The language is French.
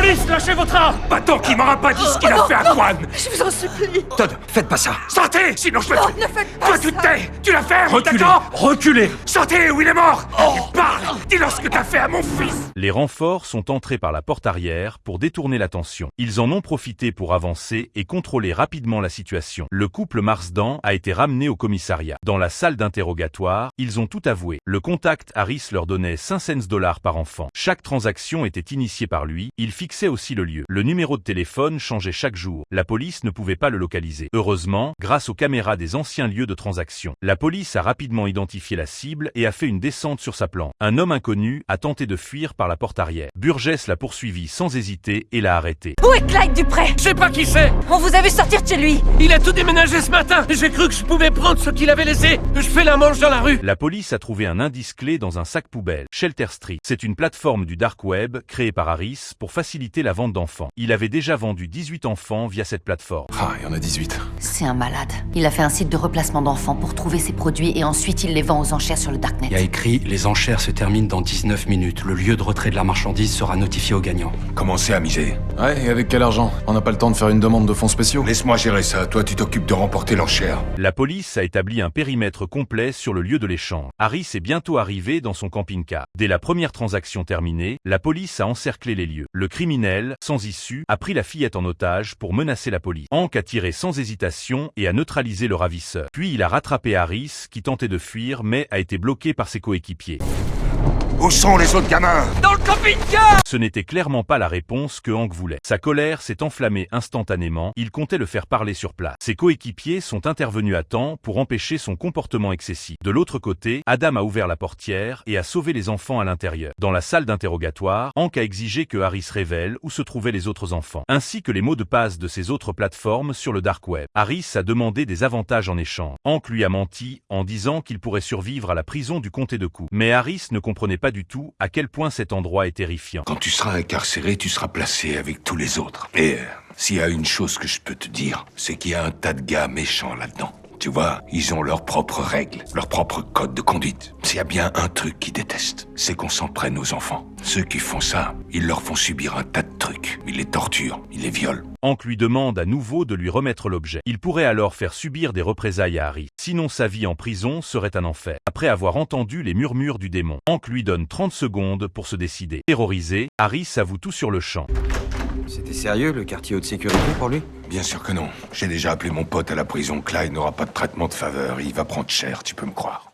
Police, lâchez votre arme! Pas tant qu'il m'aura pas dit ce qu'il a fait à Kwan! Je vous en supplie. Todd, faites pas ça. Sortez, sinon je me Non, tue! ne faites pas Toi, ça. tu te tais! Tu l'as fait, Reculez, d'accord? reculez. Sortez ou il est mort! Parle! Dis-leur ce que t'as fait à mon fils! Les renforts sont entrés par la porte arrière pour détourner l'attention. Ils en ont profité pour avancer et contrôler rapidement la situation. Le couple Marsden a été ramené au commissariat. Dans la salle d'interrogatoire, ils ont tout avoué. Le contact Harris leur donnait 500 $ par enfant. Chaque transaction était initiée par lui. Il fixait aussi le lieu. Le numéro de téléphone changeait chaque jour. La police ne pouvait pas le localiser. Heureusement, grâce aux caméras des anciens lieux de transaction, la police a rapidement identifié la cible et a fait une descente sur sa plante. Un homme inconnu a tenté de fuir par la porte arrière. Burgess l'a poursuivi sans hésiter et l'a arrêté. Où est Clyde Dupré? Je sais pas qui c'est! On vous a vu sortir de chez lui. Il a tout déménagé ce matin! J'ai cru que je pouvais prendre ce qu'il avait laissé! Je fais la manche dans la rue! La police a trouvé un indice clé dans un sac poubelle. Shelter Street. C'est une plateforme du dark web créée par Harris pour faciliter la vente d'enfants. Il avait déjà vendu 18 enfants via cette plateforme. Ah, il y en a 18. C'est un malade. Il a fait un site de replacement d'enfants pour trouver ses produits et ensuite il les vend aux enchères sur le darknet. Il y a écrit « Les enchères se terminent dans 19 minutes. Le lieu de retrait de la marchandise sera notifié au gagnant. Commencez à miser. Ouais, et avec quel argent? On n'a pas le temps de faire une demande de fonds spéciaux. Laisse-moi gérer ça, toi tu t'occupes de remporter l'enchère. La police a établi un périmètre complet sur le lieu de l'échange. Harris est bientôt arrivé dans son camping-car. Dès la première transaction terminée, la police a encerclé les lieux. Le criminel, sans issue, a pris la fillette en otage pour menacer la police. Hank a tiré sans hésitation et a neutralisé le ravisseur. Puis il a rattrapé Harris, qui tentait de fuir mais a été bloqué par ses coéquipiers. Où sont les autres gamins? Dans le camping-car! Ce n'était clairement pas la réponse que Hank voulait. Sa colère s'est enflammée instantanément, il comptait le faire parler sur place. Ses coéquipiers sont intervenus à temps pour empêcher son comportement excessif. De l'autre côté, Adam a ouvert la portière et a sauvé les enfants à l'intérieur. Dans la salle d'interrogatoire, Hank a exigé que Harris révèle où se trouvaient les autres enfants, ainsi que les mots de passe de ses autres plateformes sur le dark web. Harris a demandé des avantages en échange. Hank lui a menti en disant qu'il pourrait survivre à la prison du comté de Cook. Mais Harris ne comprenait pas du tout à quel point cet endroit est terrifiant. Quand tu seras incarcéré, tu seras placé avec tous les autres. Et s'il y a une chose que je peux te dire, c'est qu'il y a un tas de gars méchants là-dedans. Tu vois, ils ont leurs propres règles, leurs propres codes de conduite. S'il y a bien un truc qu'ils détestent, c'est qu'on s'en prenne aux enfants. Ceux qui font ça, ils leur font subir un tas de trucs. Ils les torturent, ils les violent. Hank lui demande à nouveau de lui remettre l'objet. Il pourrait alors faire subir des représailles à Harris. Sinon sa vie en prison serait un enfer. Après avoir entendu les murmures du démon, Hank lui donne 30 secondes pour se décider. Terrorisé, Harris avoue tout sur le champ. C'était sérieux, le quartier haute sécurité pour lui? Bien sûr que non. J'ai déjà appelé mon pote à la prison. Clyde n'aura pas de traitement de faveur. Il va prendre cher, tu peux me croire.